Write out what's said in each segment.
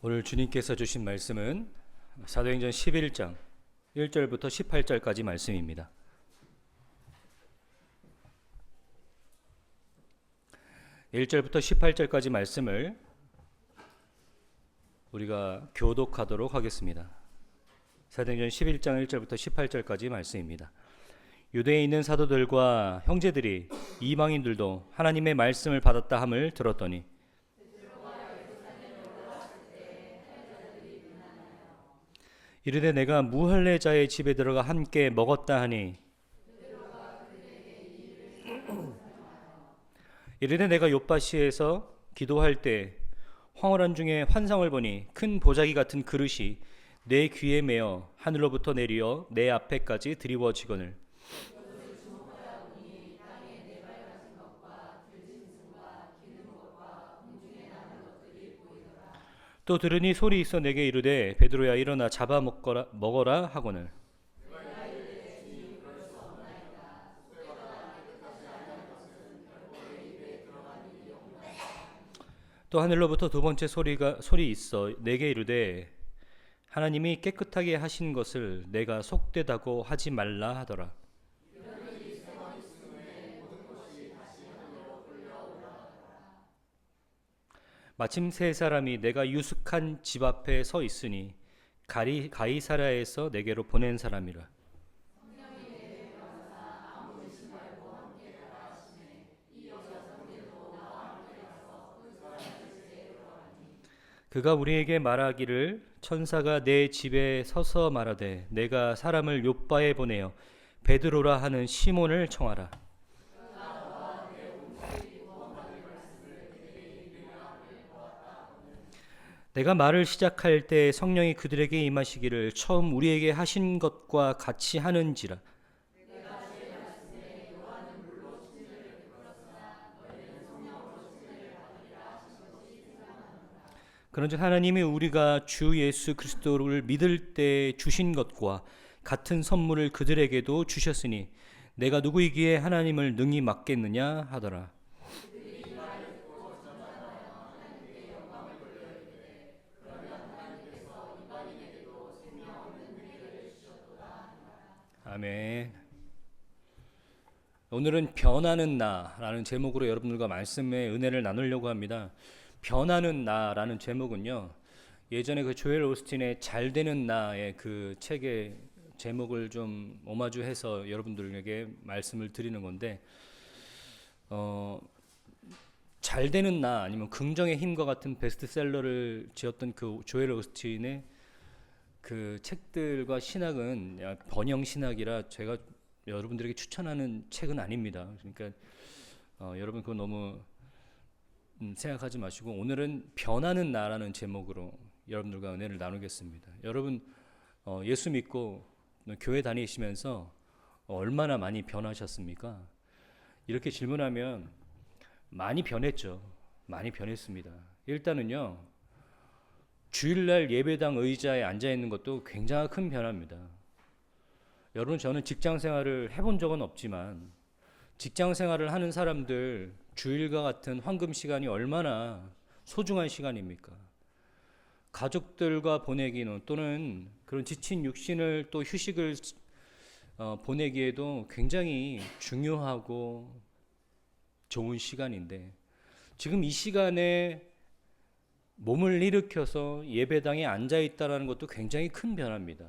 오늘 주님께서 주신 말씀은 사도행전 11장 1절부터 18절까지 말씀입니다. (1절부터 18절까지) 말씀을 우리가 교독하도록 하겠습니다. 사도행전 11장 1절부터 18절까지 말씀입니다. 유대에 있는 사도들과 형제들이 이방인들도 하나님의 말씀을 받았다 함을 들었더니 이르되 내가 무할례자의 집에 들어가 함께 먹었다 하니 이르되 내가 욥바시에서 기도할 때 황홀한 중에 환상을 보니 큰 보자기 같은 그릇이 내 귀에 매어 하늘로부터 내리어 내 앞에까지 드리워지거늘 또 들으니 소리 있어 내게 이르되 베드로야 일어나 잡아 먹어라 하거늘 또 하늘로부터 두 번째 소리 있어 내게 이르되 하나님이 깨끗하게 하신 것을 내가 속되다고 하지 말라 하더라. 마침 세 사람이 내가 유숙한 집 앞에 서 있으니 가이사랴에서 내게로 보낸 사람이라. 그가 우리에게 말하기를 천사가 내 집에 서서 말하되 내가 사람을 욥바에 보내어 베드로라 하는 시몬을 청하라. 내가 말을 시작할 때 성령이 그들에게 임하시기를 처음 우리에게 하신 것과 같이 하는지라. 그런즉 하나님이 우리가 주 예수 그리스도를 믿을 때 주신 것과 같은 선물을 그들에게도 주셨으니 내가 누구이기에 하나님을 능히 맡겠느냐 하더라. 아멘. 오늘은 변하는 나라는 제목으로 여러분들과 말씀의 은혜를 나누려고 합니다. 변하는 나라는 제목은요, 예전에 그 조엘 오스틴의 잘 되는 나의 그 책의 제목을 좀 오마주해서 여러분들에게 말씀을 드리는 건데, 잘 되는 나 아니면 긍정의 힘과 같은 베스트셀러를 지었던 그 조엘 오스틴의 그 책들과 신학은 번영 신학이라 제가 여러분들에게 추천하는 책은 아닙니다. 그러니까 여러분 그거 너무 생각하지 마시고 오늘은 변하는 나라는 제목으로 여러분들과 은혜를 나누겠습니다. 여러분 예수 믿고 교회 다니시면서 얼마나 많이 변하셨습니까? 이렇게 질문하면 많이 변했죠. 많이 변했습니다. 일단은요, 주일날 예배당 의자에 앉아 있는 것도 굉장히 큰 변화입니다. 여러분, 저는 직장 생활을 해본 적은 없지만 직장 생활을 하는 사람들 주일과 같은 황금 시간이 얼마나 소중한 시간입니까? 가족들과 보내기는 또는 그런 지친 육신을 또 휴식을 보내기에도 굉장히 중요하고 좋은 시간인데 지금 이 시간에 몸을 일으켜서 예배당에 앉아있다는 것도 굉장히 큰 변화입니다.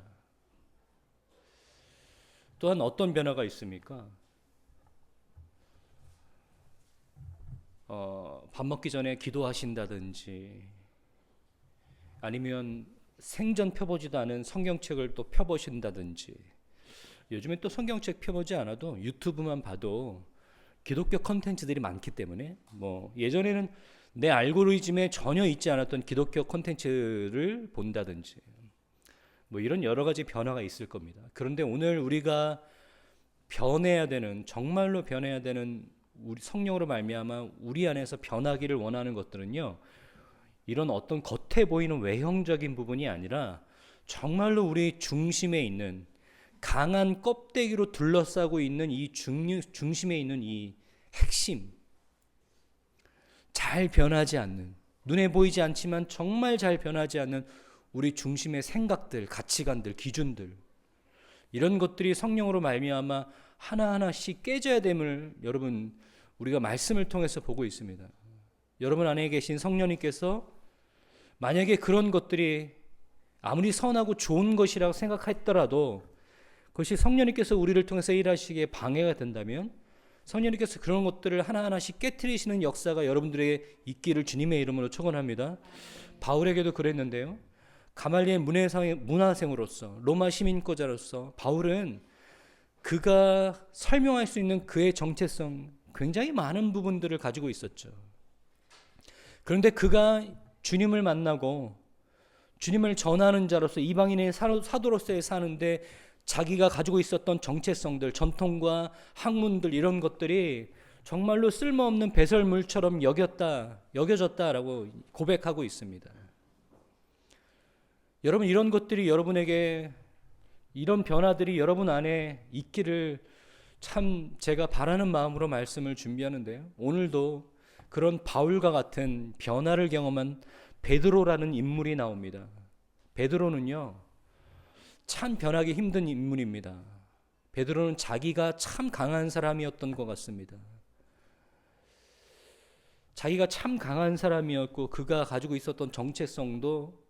또한 어떤 변화가 있습니까? 밥 먹기 전에 기도하신다든지 아니면 생전 펴보지도 않은 성경책을 또 펴보신다든지 요즘에 또 성경책 펴보지 않아도 유튜브만 봐도 기독교 컨텐츠들이 많기 때문에 예전에는 내 알고리즘에 전혀 있지 않았던 기독교 콘텐츠를 본다든지 이런 여러 가지 변화가 있을 겁니다. 그런데 오늘 우리가 변해야 되는, 정말로 변해야 되는 우리 성령으로 말미암아 우리 안에서 변하기를 원하는 것들은요, 이런 어떤 겉에 보이는 외형적인 부분이 아니라 정말로 우리 중심에 있는 강한 껍데기로 둘러싸고 있는 이 중심에 있는 이 핵심, 잘 변하지 않는 눈에 보이지 않지만 정말 잘 변하지 않는 우리 중심의 생각들, 가치관들, 기준들, 이런 것들이 성령으로 말미암아 하나하나씩 깨져야 됨을 여러분 우리가 말씀을 통해서 보고 있습니다. 여러분 안에 계신 성령님께서 만약에 그런 것들이 아무리 선하고 좋은 것이라고 생각했더라도 그것이 성령님께서 우리를 통해서 일하시기에 방해가 된다면 성령님께서 그런 것들을 하나하나씩 깨트리시는 역사가 여러분들에게 있기를 주님의 이름으로 축원합니다. 바울에게도 그랬는데요. 가말리엘 문화생으로서 로마 시민권자로서 바울은 그가 설명할 수 있는 그의 정체성 굉장히 많은 부분들을 가지고 있었죠. 그런데 그가 주님을 만나고 주님을 전하는 자로서 이방인의 사도로서의 사는데 자기가 가지고 있었던 정체성들, 전통과 학문들 이런 것들이 정말로 쓸모없는 배설물처럼 여겨졌다라고 고백하고 있습니다. 여러분 이런 것들이 여러분에게 이런 변화들이 여러분 안에 있기를 참 제가 바라는 마음으로 말씀을 준비하는데요. 오늘도 그런 바울과 같은 변화를 경험한 베드로라는 인물이 나옵니다. 베드로는요, 참 변하기 힘든 인물입니다. 베드로는 자기가 참 강한 사람이었던 것 같습니다. 자기가 참 강한 사람이었고 그가 가지고 있었던 정체성도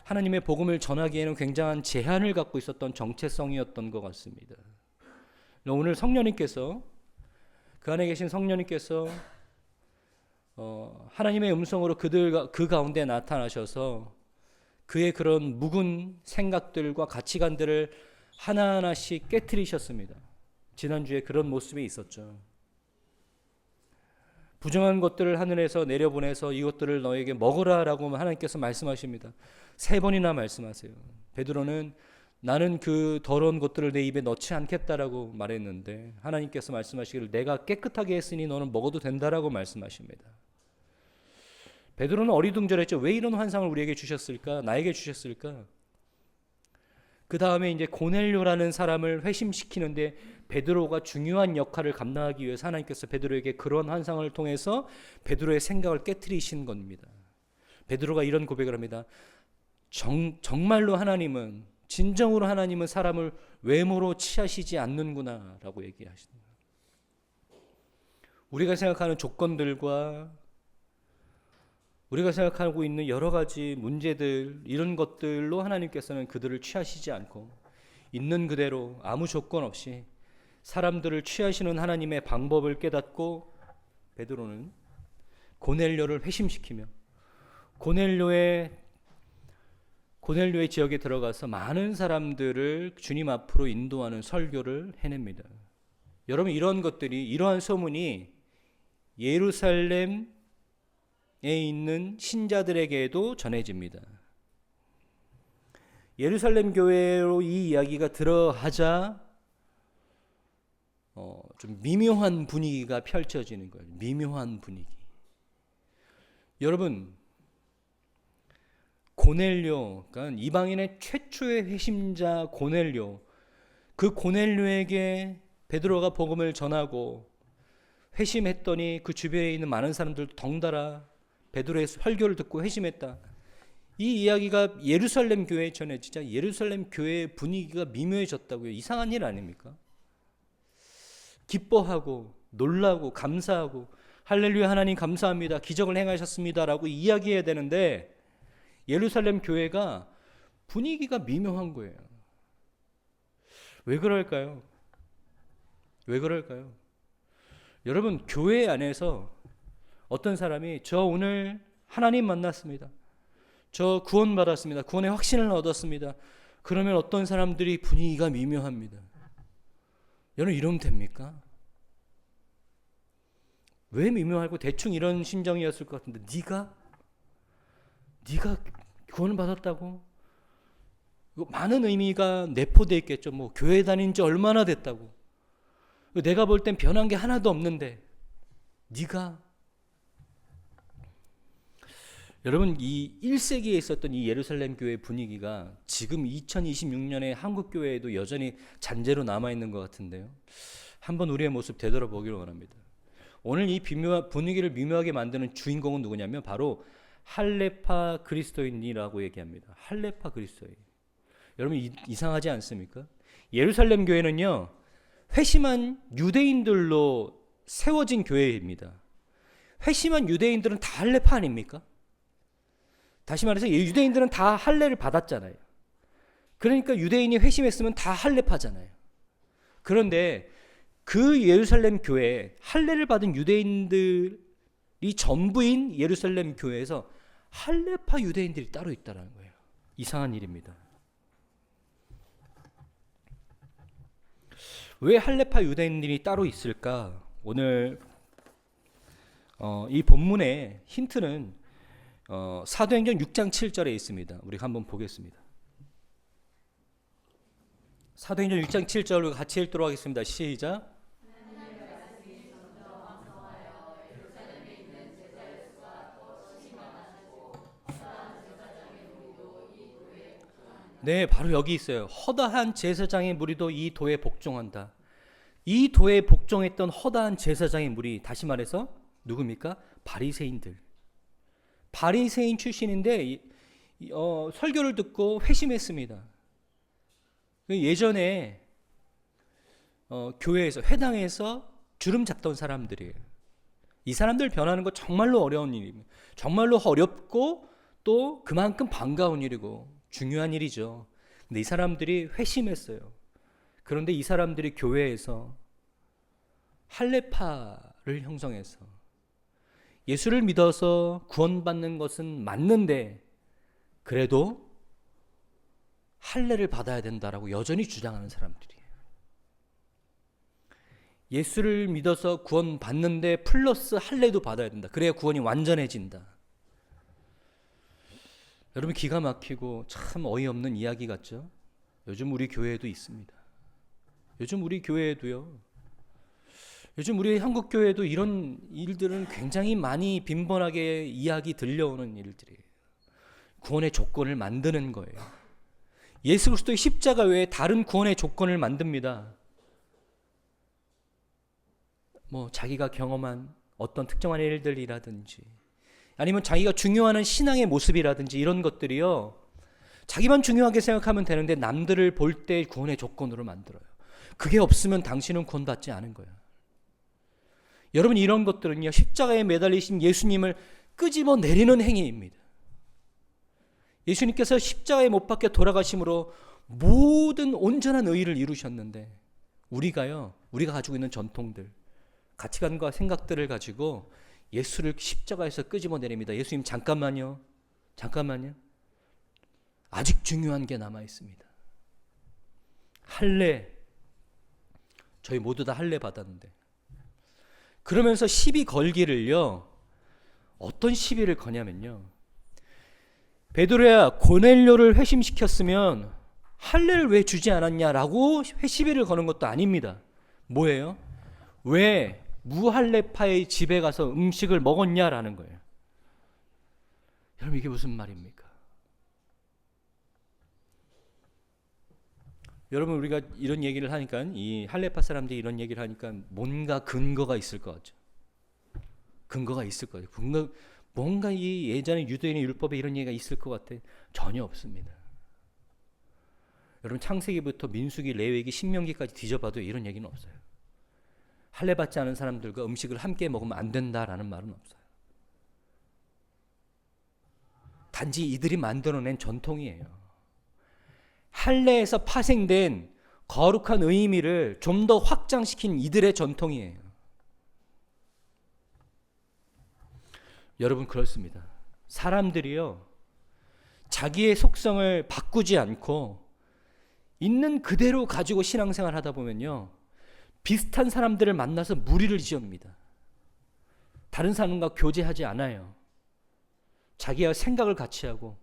하나님의 복음을 전하기에는 굉장한 제한을 갖고 있었던 정체성이었던 것 같습니다. 오늘 성령님께서 그 안에 계신 성령님께서 하나님의 음성으로 그 가운데 나타나셔서 그의 그런 묵은 생각들과 가치관들을 하나하나씩 깨트리셨습니다. 지난주에 그런 모습이 있었죠. 부정한 것들을 하늘에서 내려보내서 이것들을 너에게 먹으라라고 하나님께서 말씀하십니다. 3번이나 말씀하세요. 베드로는 나는 그 더러운 것들을 내 입에 넣지 않겠다라고 말했는데 하나님께서 말씀하시기를 내가 깨끗하게 했으니 너는 먹어도 된다라고 말씀하십니다. 베드로는 어리둥절했죠. 왜 이런 환상을 우리에게 주셨을까? 나에게 주셨을까? 그 다음에 이제 고넬료라는 사람을 회심시키는데 베드로가 중요한 역할을 감당하기 위해서 하나님께서 베드로에게 그런 환상을 통해서 베드로의 생각을 깨트리신 겁니다. 베드로가 이런 고백을 합니다. 정말로 하나님은 진정으로 하나님은 사람을 외모로 취하시지 않는구나 라고 얘기하십니다. 우리가 생각하는 조건들과 우리가 생각하고 있는 여러 가지 문제들 이런 것들로 하나님께서는 그들을 취하시지 않고 있는 그대로 아무 조건 없이 사람들을 취하시는 하나님의 방법을 깨닫고 베드로는 고넬료를 회심시키며 고넬료의 지역에 들어가서 많은 사람들을 주님 앞으로 인도하는 설교를 해냅니다. 여러분 이런 것들이 이러한 소문이 예루살렘에 있는 신자들에게도 전해집니다. 예루살렘 교회로 이 이야기가 들어가자 좀 미묘한 분위기가 펼쳐지는 거예요. 미묘한 분위기. 여러분 고넬료, 그러니까 이방인의 최초의 회심자 고넬료, 그 고넬료에게 베드로가 복음을 전하고 회심했더니 그 주변에 있는 많은 사람들도 덩달아 베드로의 설교를 듣고 회심했다. 이 이야기가 예루살렘 교회에 전해지자 예루살렘 교회의 분위기가 미묘해졌다고요. 이상한 일 아닙니까? 기뻐하고 놀라고 감사하고 할렐루야 하나님 감사합니다. 기적을 행하셨습니다라고 이야기해야 되는데 예루살렘 교회가 분위기가 미묘한 거예요. 왜 그럴까요? 왜 그럴까요? 여러분 교회 안에서 어떤 사람이 저 오늘 하나님 만났습니다. 저 구원 받았습니다. 구원의 확신을 얻었습니다. 그러면 어떤 사람들이 분위기가 미묘합니다. 여러분 이러면 됩니까? 왜 미묘하고 대충 이런 심정이었을 것 같은데 네가 구원을 받았다고? 많은 의미가 내포되어 있겠죠. 뭐 교회 다닌 지 얼마나 됐다고. 내가 볼 땐 변한 게 하나도 없는데 네가 여러분 이 1세기에 있었던 이 예루살렘 교회 분위기가 지금 2026년의 한국 교회에도 여전히 잔재로 남아 있는 것 같은데요. 한번 우리의 모습 되돌아보기를 원합니다. 오늘 이 분위기를 미묘하게 만드는 주인공은 누구냐면 바로 할레파 그리스도인이라고 얘기합니다. 할레파 그리스도인. 여러분 이상하지 않습니까? 예루살렘 교회는요, 회심한 유대인들로 세워진 교회입니다. 회심한 유대인들은 다 할레파 아닙니까? 다시 말해서 유대인들은 다 할례를 받았잖아요. 그러니까 유대인이 회심했으면 다 할레파잖아요. 그런데 그 예루살렘 교회에 할례를 받은 유대인들이 전부인 예루살렘 교회에서 할레파 유대인들이 따로 있다는 거예요. 이상한 일입니다. 왜 할레파 유대인들이 따로 있을까? 오늘 이 본문의 힌트는 사도행전 6장 7절에 있습니다. 우리 한번 보겠습니다. 사도행전 6장 7절을 같이 읽도록 하겠습니다. 시작. 네, 바로 여기 있어요. 허다한 제사장의 무리도 이 도에 복종한다. 이 도에 복종했던 허다한 제사장의 무리, 다시 말해서 누굽니까? 바리새인들. 바리새인 출신인데 설교를 듣고 회심했습니다. 예전에 교회에서 회당에서 주름 잡던 사람들이에요. 이 사람들 변하는 거 정말로 어려운 일입니다. 정말로 어렵고 또 그만큼 반가운 일이고 중요한 일이죠. 근데 이 사람들이 회심했어요. 그런데 이 사람들이 교회에서 할레파를 형성해서 예수를 믿어서 구원받는 것은 맞는데 그래도 할례를 받아야 된다라고 여전히 주장하는 사람들이에요. 예수를 믿어서 구원받는데 플러스 할례도 받아야 된다. 그래야 구원이 완전해진다. 여러분 기가 막히고 참 어이없는 이야기 같죠? 요즘 우리 교회에도 있습니다. 요즘 우리 교회에도요. 요즘 우리 한국 교회에도 이런 일들은 굉장히 많이 빈번하게 이야기 들려오는 일들이에요. 구원의 조건을 만드는 거예요. 예수 그리스도의 십자가 외에 다른 구원의 조건을 만듭니다. 뭐 자기가 경험한 어떤 특정한 일들이라든지 아니면 자기가 중요한 신앙의 모습이라든지 이런 것들이요. 자기만 중요하게 생각하면 되는데 남들을 볼 때 구원의 조건으로 만들어요. 그게 없으면 당신은 구원받지 않은 거예요. 여러분 이런 것들은요. 십자가에 매달리신 예수님을 끄집어 내리는 행위입니다. 예수님께서 십자가에 못 박혀 돌아가심으로 모든 온전한 의의를 이루셨는데 우리가 가지고 있는 전통들, 가치관과 생각들을 가지고 예수를 십자가에서 끄집어 내립니다. 예수님 잠깐만요. 아직 중요한 게 남아 있습니다. 할례. 저희 모두 다 할례 받았는데. 그러면서 시비 걸기를요. 어떤 시비를 거냐면요. 베드로야 고넬료를 회심시켰으면 할례를 왜 주지 않았냐라고 시비를 거는 것도 아닙니다. 뭐예요? 왜 무할례파의 집에 가서 음식을 먹었냐라는 거예요. 여러분 이게 무슨 말입니까? 여러분 우리가 이런 얘기를 하니까 이 할레파 사람들이 이런 얘기를 하니까 뭔가 근거가 있을 것 같죠. 근거가 있을 거예요. 뭔가 이 예전에 유대인의 율법에 이런 얘기가 있을 것 같아. 전혀 없습니다. 여러분 창세기부터 민수기, 레위기, 신명기까지 뒤져봐도 이런 얘기는 없어요. 할례 받지 않은 사람들과 음식을 함께 먹으면 안 된다라는 말은 없어요. 단지 이들이 만들어낸 전통이에요. 할례에서 파생된 거룩한 의미를 좀 더 확장시킨 이들의 전통이에요. 여러분 그렇습니다. 사람들이요. 자기의 속성을 바꾸지 않고 있는 그대로 가지고 신앙생활 하다 보면요. 비슷한 사람들을 만나서 무리를 지읍니다. 다른 사람과 교제하지 않아요. 자기와 생각을 같이 하고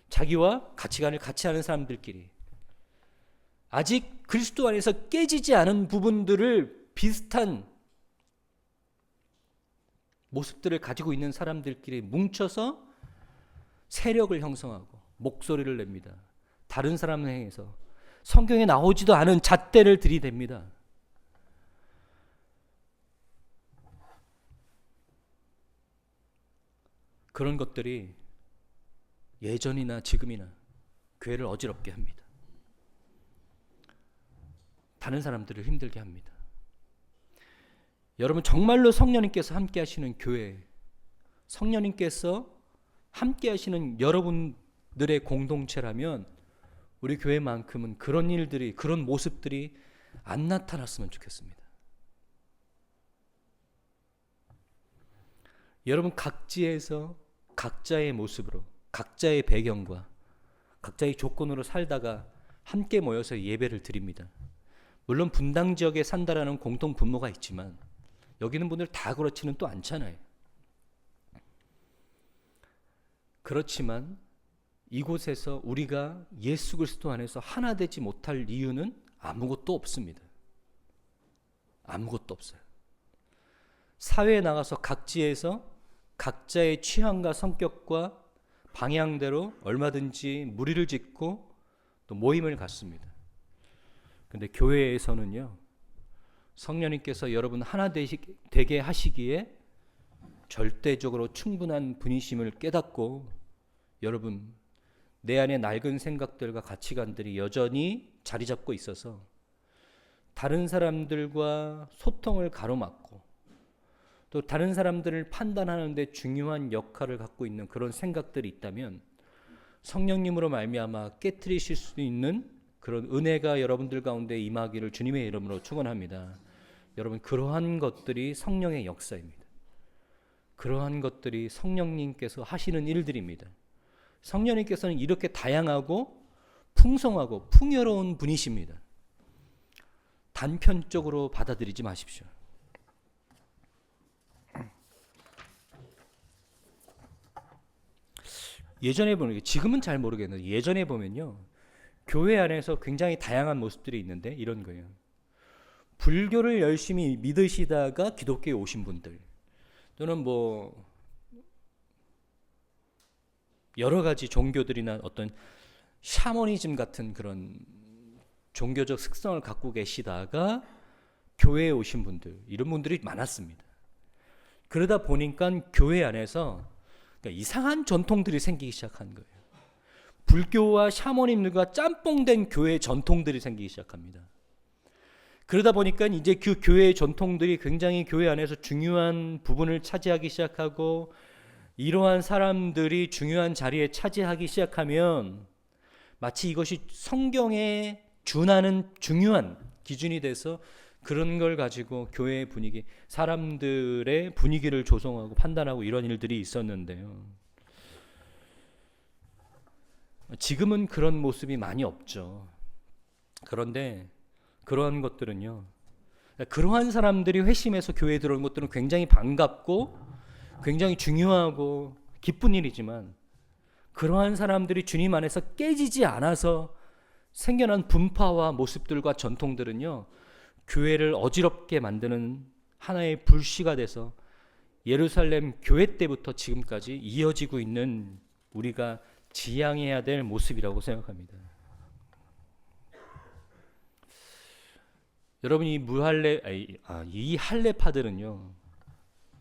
자기와 가치관을 같이 하는 사람들끼리 아직 그리스도 안에서 깨지지 않은 부분들을 비슷한 모습들을 가지고 있는 사람들끼리 뭉쳐서 세력을 형성하고 목소리를 냅니다. 다른 사람을 향해서 성경에 나오지도 않은 잣대를 들이댑니다. 그런 것들이 예전이나 지금이나 교회를 어지럽게 합니다. 다른 사람들을 힘들게 합니다. 여러분, 정말로 성령님께서 함께 하시는 교회, 성령님께서 함께 하시는 여러분들의 공동체라면 우리 교회만큼은 그런 일들이, 그런 모습들이 안 나타났으면 좋겠습니다. 여러분, 각지에서 각자의 모습으로, 각자의 배경과 각자의 조건으로 살다가 함께 모여서 예배를 드립니다. 물론 분당 지역에 산다라는 공통 분모가 있지만 여기는 분들 다 그렇지는 또 않잖아요. 그렇지만 이곳에서 우리가 예수 그리스도 안에서 하나 되지 못할 이유는 아무것도 없습니다. 아무것도 없어요. 사회에 나가서 각지에서 각자의 취향과 성격과 방향대로 얼마든지 무리를 짓고 또 모임을 갖습니다. 근데 교회에서는요, 성령님께서 여러분 하나 되게 하시기에 절대적으로 충분한 분이심을 깨닫고 여러분 내 안에 낡은 생각들과 가치관들이 여전히 자리 잡고 있어서 다른 사람들과 소통을 가로막고 또 다른 사람들을 판단하는 데 중요한 역할을 갖고 있는 그런 생각들이 있다면 성령님으로 말미암아 깨트리실 수 있는 그런 은혜가 여러분들 가운데 임하기를 주님의 이름으로 축원합니다. 여러분, 그러한 것들이 성령의 역사입니다. 그러한 것들이 성령님께서 하시는 일들입니다. 성령님께서는 이렇게 다양하고 풍성하고 풍요로운 분이십니다. 단편적으로 받아들이지 마십시오. 예전에 보면, 지금은 잘 모르겠는데 예전에 보면요, 교회 안에서 굉장히 다양한 모습들이 있는데 이런 거예요. 불교를 열심히 믿으시다가 기독교에 오신 분들, 또는 뭐 여러 가지 종교들이나 어떤 샤머니즘 같은 그런 종교적 특성을 갖고 계시다가 교회에 오신 분들, 이런 분들이 많았습니다. 그러다 보니까 교회 안에서 그러니까 이상한 전통들이 생기기 시작한 거예요. 불교와 샤머니즘과 짬뽕된 교회 전통들이 생기기 시작합니다. 그러다 보니까 이제 그 교회의 전통들이 굉장히 교회 안에서 중요한 부분을 차지하기 시작하고, 이러한 사람들이 중요한 자리에 차지하기 시작하면 마치 이것이 성경에 준하는 중요한 기준이 돼서 그런 걸 가지고 교회의 분위기, 사람들의 분위기를 조성하고 판단하고 이런 일들이 있었는데요. 지금은 그런 모습이 많이 없죠. 그런데 그러한 것들은요, 그러한 사람들이 회심해서 교회에 들어온 것들은 굉장히 반갑고 굉장히 중요하고 기쁜 일이지만, 그러한 사람들이 주님 안에서 깨지지 않아서 생겨난 분파와 모습들과 전통들은요, 교회를 어지럽게 만드는 하나의 불씨가 돼서 예루살렘 교회 때부터 지금까지 이어지고 있는 우리가 지양해야 될 모습이라고 생각합니다. 여러분, 이 할례파들은요,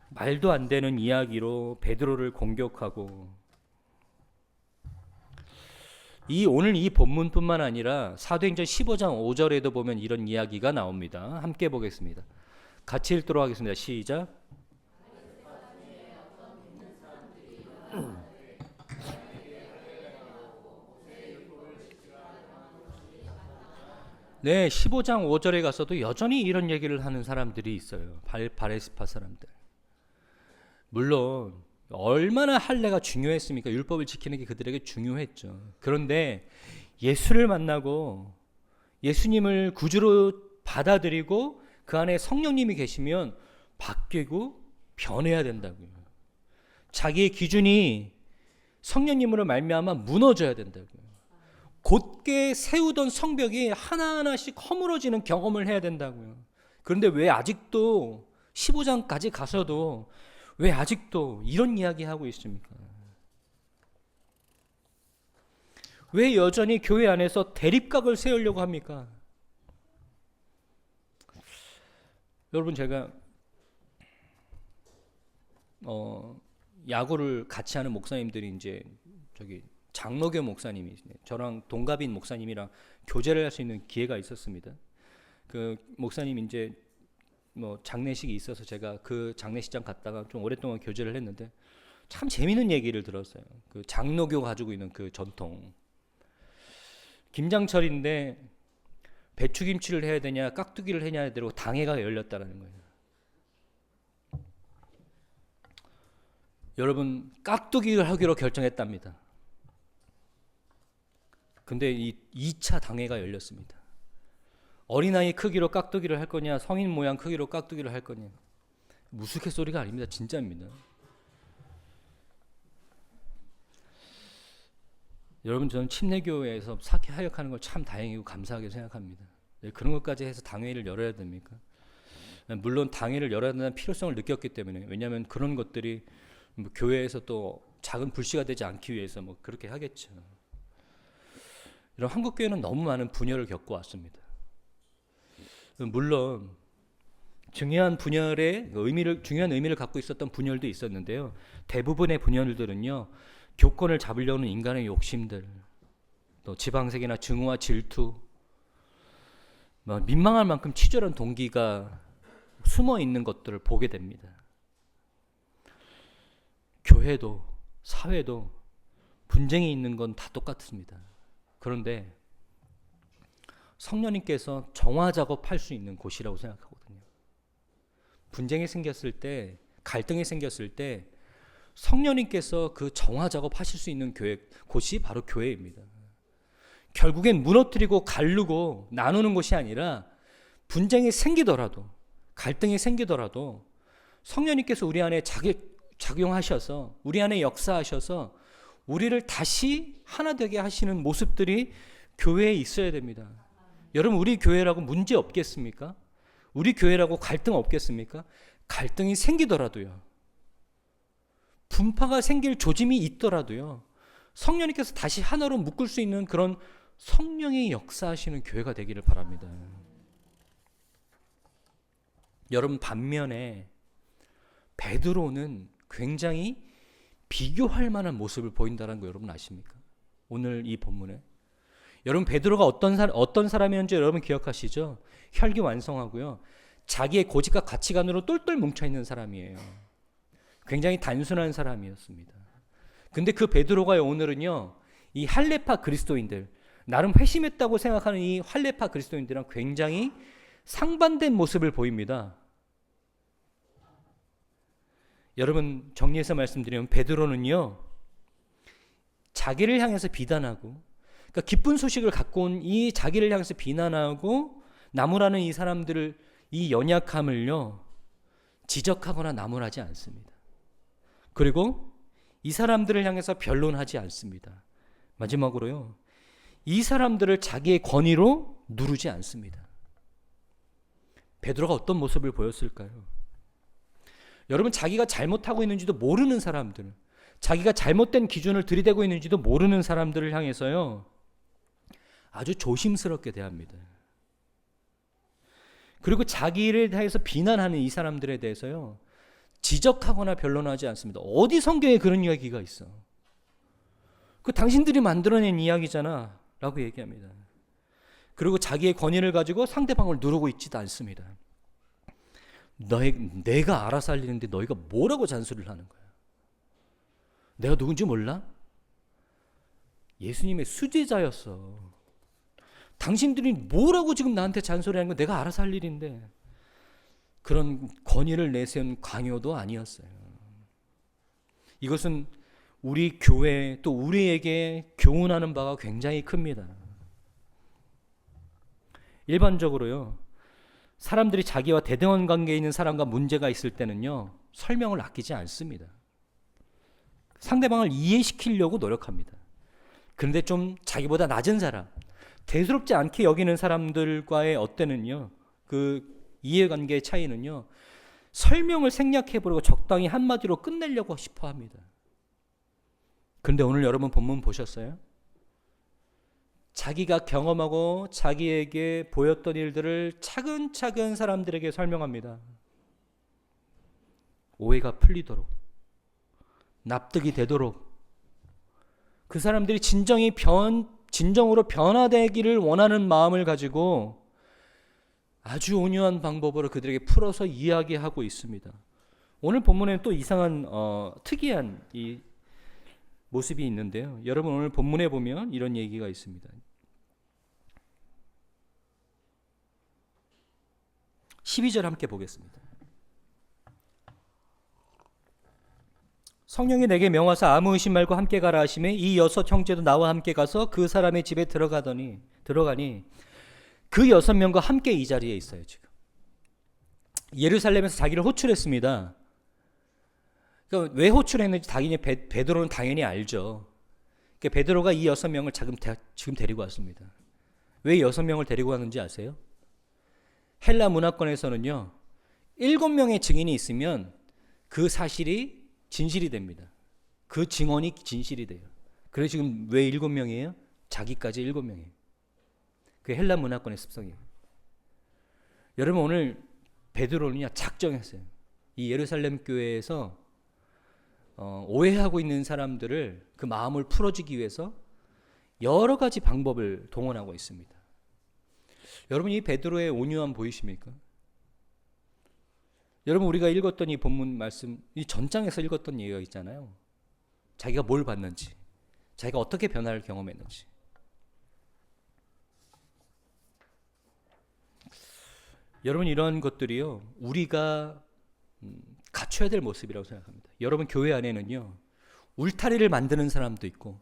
말도 안 되는 이야기로 베드로를 공격하고, 오늘 이 본문뿐만 아니라 사도행전 15장 5절에도 보면 이런 이야기가 나옵니다. 함께 보겠습니다. 같이 읽도록 하겠습니다. 시작. 네, 15장 5절에 가서도 여전히 이런 얘기를 하는 사람들이 있어요. 바레스파 사람들. 물론 얼마나 할례가 중요했습니까? 율법을 지키는 게 그들에게 중요했죠. 그런데 예수를 만나고 예수님을 구주로 받아들이고 그 안에 성령님이 계시면 바뀌고 변해야 된다고요. 자기의 기준이 성령님으로 말미암아 무너져야 된다고요. 곧게 세우던 성벽이 하나하나씩 허물어지는 경험을 해야 된다고요. 그런데 왜 아직도 15장까지 가서도 왜 아직도 이런 이야기하고 있습니까? 왜 여전히 교회 안에서 대립각을 세우려고 합니까? 여러분, 제가 야구를 같이 하는 목사님들이 이제 저기 장로교 목사님이 저랑 동갑인 목사님이랑 교제를 할 수 있는 기회가 있었습니다. 그 목사님 이제 뭐 장례식이 있어서 제가 그 장례식장 갔다가 좀 오랫동안 교제를 했는데 참 재미있는 얘기를 들었어요. 그 장로교 가지고 있는 그 전통. 김장철인데 배추김치를 해야 되냐 깍두기를 해야 되고 당회가 열렸다라는 거예요. 여러분 깍두기를 하기로 결정했답니다. 근데 이 2차 당회가 열렸습니다. 어린아이 크기로 깍두기를 할 거냐 성인 모양 크기로 깍두기를 할 거냐. 무스갯소리가 아닙니다. 진짜입니다. 여러분 저는 침례교회에서 사회하역하는 걸 참 다행이고 감사하게 생각합니다. 그런 것까지 해서 당회를 열어야 됩니까? 물론 당회를 열어야 된다는 필요성을 느꼈기 때문에 왜냐하면 그런 것들이 뭐 교회에서 또 작은 불씨가 되지 않기 위해서 뭐 그렇게 하겠죠. 이런 한국교회는 너무 많은 분열을 겪고 왔습니다. 물론 중요한 의미를 갖고 있었던 분열도 있었는데요. 대부분의 분열들은요. 교권을 잡으려는 인간의 욕심들, 또 지방색이나 증오와 질투, 민망할 만큼 치졸한 동기가 숨어 있는 것들을 보게 됩니다. 교회도 사회도 분쟁이 있는 건 다 똑같습니다. 그런데 성령님께서 정화 작업할 수 있는 곳이라고 생각하거든요. 분쟁이 생겼을 때, 갈등이 생겼을 때 성령님께서 그 정화 작업하실 수 있는 곳이 바로 교회입니다. 결국엔 무너뜨리고 가르고 나누는 것이 아니라 분쟁이 생기더라도 갈등이 생기더라도 성령님께서 우리 안에 작용하셔서 우리 안에 역사하셔서 우리를 다시 하나 되게 하시는 모습들이 교회에 있어야 됩니다. 여러분 우리 교회라고 문제 없겠습니까? 우리 교회라고 갈등 없겠습니까? 갈등이 생기더라도요. 분파가 생길 조짐이 있더라도요. 성령님께서 다시 하나로 묶을 수 있는 그런 성령의 역사하시는 교회가 되기를 바랍니다. 여러분 반면에 베드로는 굉장히 비교할 만한 모습을 보인다는 거 여러분 아십니까? 오늘 이 본문에 여러분 베드로가 어떤 사람이었는지 여러분 기억하시죠? 혈기완성하고요. 자기의 고집과 가치관으로 똘똘 뭉쳐있는 사람이에요. 굉장히 단순한 사람이었습니다. 근데 그 베드로가 오늘은요. 이 할레파 그리스도인들 나름 회심했다고 생각하는 이 할레파 그리스도인들이랑 굉장히 상반된 모습을 보입니다. 여러분 정리해서 말씀드리면 베드로는요. 자기를 향해서 비난하고 그러니까 기쁜 소식을 갖고 온 이 자기를 향해서 비난하고 나무라는 이 사람들을 이 연약함을요. 지적하거나 나무라지 않습니다. 그리고 이 사람들을 향해서 변론하지 않습니다. 마지막으로요. 이 사람들을 자기의 권위로 누르지 않습니다. 베드로가 어떤 모습을 보였을까요? 여러분 자기가 잘못하고 있는지도 모르는 사람들, 자기가 잘못된 기준을 들이대고 있는지도 모르는 사람들을 향해서요. 아주 조심스럽게 대합니다. 그리고 자기를 향해서 비난하는 이 사람들에 대해서요. 지적하거나 변론하지 않습니다. 어디 성경에 그런 이야기가 있어? 그 당신들이 만들어낸 이야기잖아 라고 얘기합니다. 그리고 자기의 권위를 가지고 상대방을 누르고 있지도 않습니다. 내가 알아서 할 일인데 너희가 뭐라고 잔소리를 하는 거야? 내가 누군지 몰라? 예수님의 수제자였어. 당신들이 뭐라고 지금 나한테 잔소리하는 거 내가 알아서 할 일인데 그런 권위를 내세운 강요도 아니었어요. 이것은 우리 교회 또 우리에게 교훈하는 바가 굉장히 큽니다. 일반적으로요. 사람들이 자기와 대등한 관계에 있는 사람과 문제가 있을 때는요. 설명을 아끼지 않습니다. 상대방을 이해시키려고 노력합니다. 그런데 좀 자기보다 낮은 사람, 대수롭지 않게 여기는 사람들과의 어때는요. 그 이해관계의 차이는요. 설명을 생략해버리고 적당히 한마디로 끝내려고 싶어 합니다. 그런데 오늘 여러분 본문 보셨어요? 자기가 경험하고 자기에게 보였던 일들을 차근차근 사람들에게 설명합니다. 오해가 풀리도록, 납득이 되도록 그 사람들이 진정으로 변화되기를 원하는 마음을 가지고 아주 온유한 방법으로 그들에게 풀어서 이야기하고 있습니다. 오늘 본문에는 또 이상한 특이한 이 모습이 있는데요. 여러분 오늘 본문에 보면 이런 얘기가 있습니다. 12절 함께 보겠습니다. 성령이 내게 명하사 아무 의심 말고 함께 가라 하시매 이 6 형제도 나와 함께 가서 그 사람의 집에 들어가니 그 6명과 함께 이 자리에 있어요. 지금 예루살렘에서 자기를 호출했습니다. 그러니까 왜 호출했는지 당연히 베드로는 당연히 알죠. 그러니까 베드로가 이 6명을 지금 데리고 왔습니다. 왜 6명을 데리고 왔는지 아세요? 헬라 문화권에서는요, 7명의 증인이 있으면 그 사실이 진실이 됩니다. 그 증언이 진실이 돼요. 그래서 지금 왜 7명이에요? 자기까지 7명이에요. 그게 헬라 문화권의 습성이에요. 여러분 오늘 베드로는요 작정했어요. 이 예루살렘 교회에서 오해하고 있는 사람들을 그 마음을 풀어주기 위해서 여러 가지 방법을 동원하고 있습니다. 여러분 이 베드로의 온유함 보이십니까? 여러분 우리가 읽었던 이 본문 말씀, 이 전장에서 읽었던 얘기가 있잖아요. 자기가 뭘 봤는지, 자기가 어떻게 변화를 경험했는지. 여러분 이런 것들이요 우리가 갖춰야 될 모습이라고 생각합니다. 여러분 교회 안에는요 울타리를 만드는 사람도 있고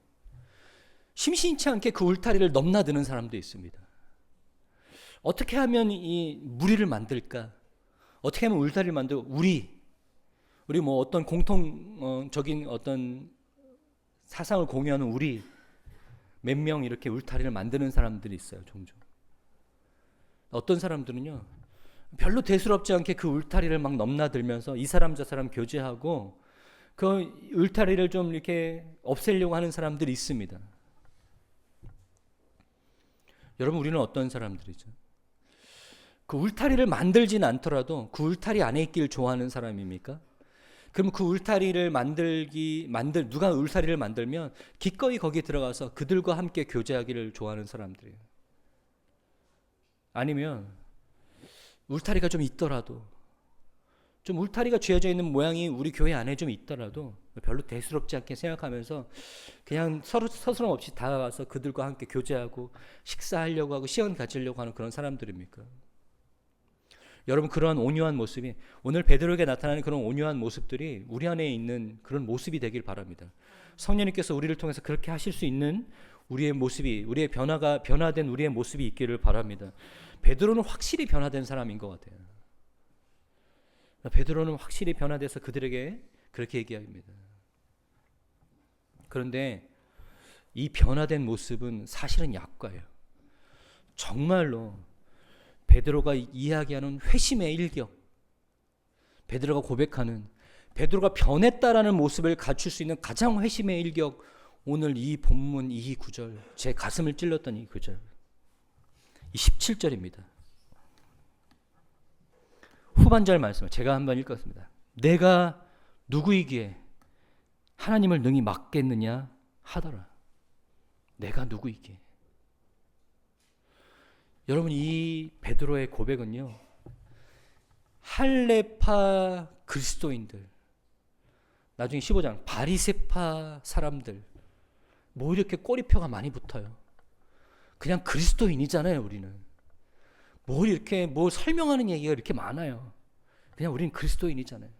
심심치 않게 그 울타리를 넘나드는 사람도 있습니다. 어떻게 하면 이 무리를 만들까? 어떻게 하면 울타리를 만들고 우리 뭐 어떤 공통적인 어떤 사상을 공유하는 우리 몇 명 이렇게 울타리를 만드는 사람들이 있어요. 종종 어떤 사람들은요 별로 대수롭지 않게 그 울타리를 막 넘나들면서 이 사람 저 사람 교제하고 그 울타리를 좀 이렇게 없애려고 하는 사람들이 있습니다. 여러분 우리는 어떤 사람들이죠? 그 울타리를 만들진 않더라도 그 울타리 안에 있기를 좋아하는 사람입니까? 그럼 그 울타리를 누가 울타리를 만들면 기꺼이 거기 들어가서 그들과 함께 교제하기를 좋아하는 사람들이에요. 아니면 울타리가 좀 있더라도 좀 울타리가 쥐어져 있는 모양이 우리 교회 안에 좀 있더라도 별로 대수롭지 않게 생각하면서 그냥 서스럼 없이 다가가서 그들과 함께 교제하고 식사하려고 하고 시간 가지려고 하는 그런 사람들입니까? 여러분 그러한 온유한 모습이 오늘 베드로에게 나타나는 그런 온유한 모습들이 우리 안에 있는 그런 모습이 되길 바랍니다. 성령님께서 우리를 통해서 그렇게 하실 수 있는 우리의 모습이 우리의 변화된 우리의 모습이 있기를 바랍니다. 베드로는 확실히 변화된 사람인 것 같아요. 베드로는 확실히 변화돼서 그들에게 그렇게 얘기합니다. 그런데 이 변화된 모습은 사실은 약과예요. 정말로 베드로가 이야기하는 회심의 일격, 베드로가 고백하는 베드로가 변했다라는 모습을 갖출 수 있는 가장 회심의 일격, 오늘 이 본문 이 구절, 제 가슴을 찔렀던 이 구절, 이 17절입니다. 후반절 말씀을 제가 한번 읽었습니다. 내가 누구이기에 하나님을 능히 막겠느냐 하더라. 내가 누구이기에. 여러분 이 베드로의 고백은요 할레파 그리스도인들, 나중에 15장 바리새파 사람들 뭐 이렇게 꼬리표가 많이 붙어요. 그냥 그리스도인이잖아요. 우리는 뭘 설명하는 얘기가 이렇게 많아요. 그냥 우리는 그리스도인이잖아요.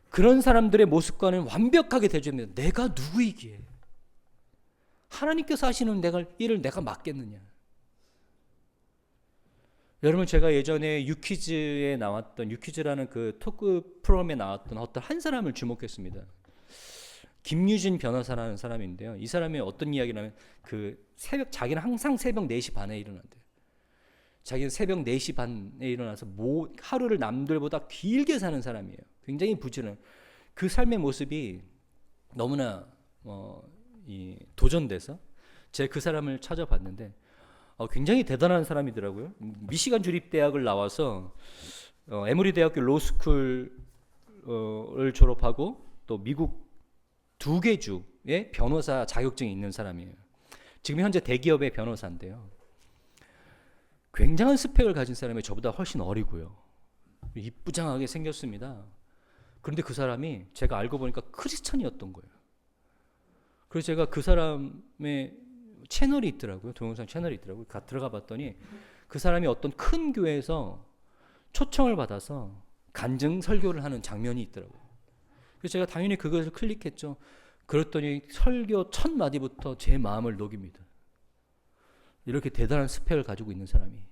그런 사람들의 모습과는 완벽하게 대조됩니다. 내가 누구이기에 하나님께서 하시는 일을 내가 맡겠느냐. 여러분 제가 예전에 유퀴즈라는 그 토크 프로그램에 나왔던 어떤 한 사람을 주목했습니다. 김유진 변호사라는 사람인데요. 이 사람이 어떤 이야기냐면 자기는 항상 새벽 4시 반에 일어난대요. 자기는 새벽 4시 반에 일어나서 하루를 남들보다 길게 사는 사람이에요. 굉장히 부지런해요. 그 삶의 모습이 너무나 도전돼서 제가 그 사람을 찾아봤는데 굉장히 대단한 사람이더라고요. 미시간 주립대학을 나와서 에머리 대학교 로스쿨을 졸업하고 또 미국 2개 주의 변호사 자격증이 있는 사람이에요. 지금 현재 대기업의 변호사인데요. 굉장한 스펙을 가진 사람이 저보다 훨씬 어리고요. 이쁘장하게 생겼습니다. 그런데 그 사람이 제가 알고 보니까 크리스천이었던 거예요. 그래서 제가 그 사람의 채널이 있더라고요. 동영상 채널이 있더라고요. 들어가 봤더니 그 사람이 어떤 큰 교회에서 초청을 받아서 간증 설교를 하는 장면이 있더라고요. 그래서 제가 당연히 그것을 클릭했죠. 그랬더니 설교 첫 마디부터 제 마음을 녹입니다. 이렇게 대단한 스펙을 가지고 있는 사람이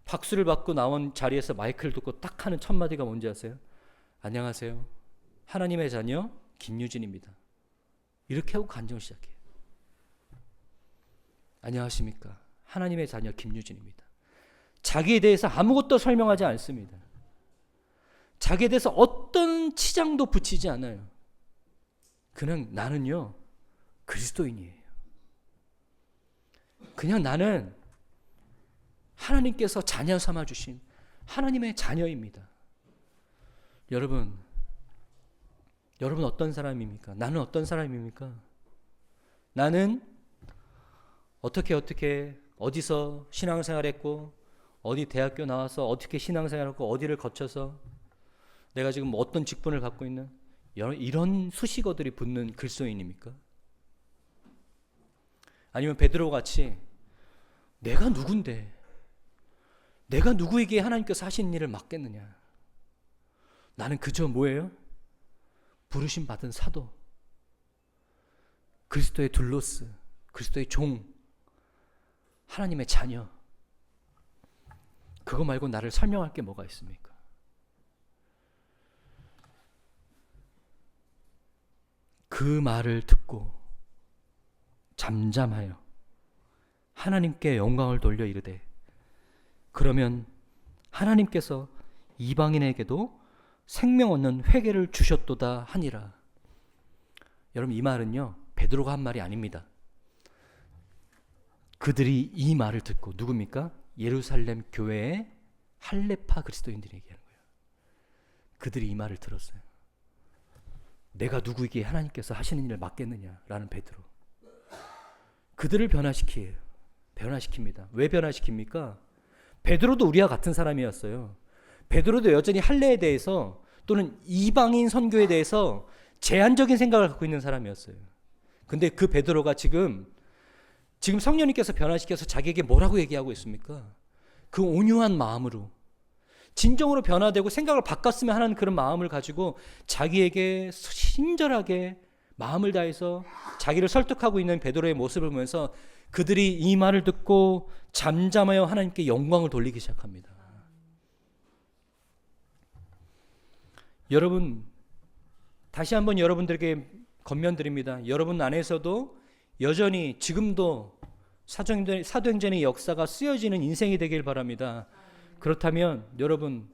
박수를 받고 나온 자리에서 마이크를 듣고 딱 하는 첫 마디가 뭔지 아세요? 안녕하세요. 하나님의 자녀 김유진입니다. 이렇게 하고 간증을 시작해요. 안녕하십니까. 하나님의 자녀 김유진입니다. 자기에 대해서 아무것도 설명하지 않습니다. 자기에 대해서 어떤 치장도 붙이지 않아요. 그냥 나는요 그리스도인이에요. 그냥 나는 하나님께서 자녀 삼아주신 하나님의 자녀입니다. 여러분 어떤 사람입니까? 나는 어떤 사람입니까? 나는 어떻게 어디서 신앙생활했고 어디 대학교 나와서 어떻게 신앙생활했고 어디를 거쳐서 내가 지금 어떤 직분을 갖고 있는 이런 수식어들이 붙는 그리스도인입니까? 아니면 베드로 같이 내가 누군데 내가 누구에게 하나님께서 하신 일을 맡겠느냐? 나는 그저 뭐예요? 부르심 받은 사도, 그리스도의 둘로스, 그리스도의 종, 하나님의 자녀. 그거 말고 나를 설명할 게 뭐가 있습니까? 그 말을 듣고 잠잠하여 하나님께 영광을 돌려 이르되 그러면 하나님께서 이방인에게도 생명 얻는 회개를 주셨도다 하니라. 여러분 이 말은요 베드로가 한 말이 아닙니다. 그들이 이 말을 듣고 누굽니까? 예루살렘 교회의 할례파 그리스도인들이 얘기하는 거예요. 그들이 이 말을 들었어요. 내가 누구에게 하나님께서 하시는 일을 맡겠느냐라는 베드로. 그들을 변화시킵니다. 왜 변화시킵니까? 베드로도 우리와 같은 사람이었어요. 베드로도 여전히 할례에 대해서 또는 이방인 선교에 대해서 제한적인 생각을 갖고 있는 사람이었어요. 근데 그 베드로가 지금 성령님께서 변화시켜서 자기에게 뭐라고 얘기하고 있습니까? 그 온유한 마음으로 진정으로 변화되고 생각을 바꿨으면 하는 그런 마음을 가지고 자기에게 친절하게 마음을 다해서 자기를 설득하고 있는 베드로의 모습을 보면서 그들이 이 말을 듣고 잠잠하여 하나님께 영광을 돌리기 시작합니다. 여러분 다시 한번 여러분들에게 권면드립니다. 여러분 안에서도 여전히 지금도 사도행전의 역사가 쓰여지는 인생이 되길 바랍니다. 그렇다면 여러분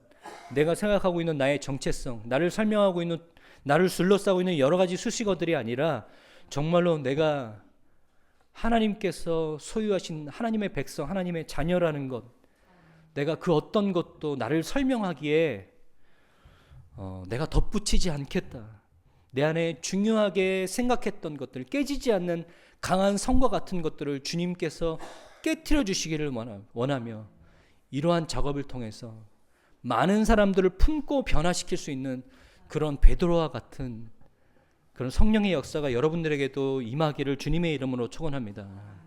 내가 생각하고 있는 나의 정체성, 나를 설명하고 있는 나를 둘러싸고 있는 여러 가지 수식어들이 아니라 정말로 내가 하나님께서 소유하신 하나님의 백성, 하나님의 자녀라는 것, 내가 그 어떤 것도 나를 설명하기에 내가 덧붙이지 않겠다. 내 안에 중요하게 생각했던 것들, 깨지지 않는 강한 성과 같은 것들을 주님께서 깨트려 주시기를 원하며 이러한 작업을 통해서 많은 사람들을 품고 변화시킬 수 있는 그런 베드로와 같은 그런 성령의 역사가 여러분들에게도 임하기를 주님의 이름으로 축원합니다.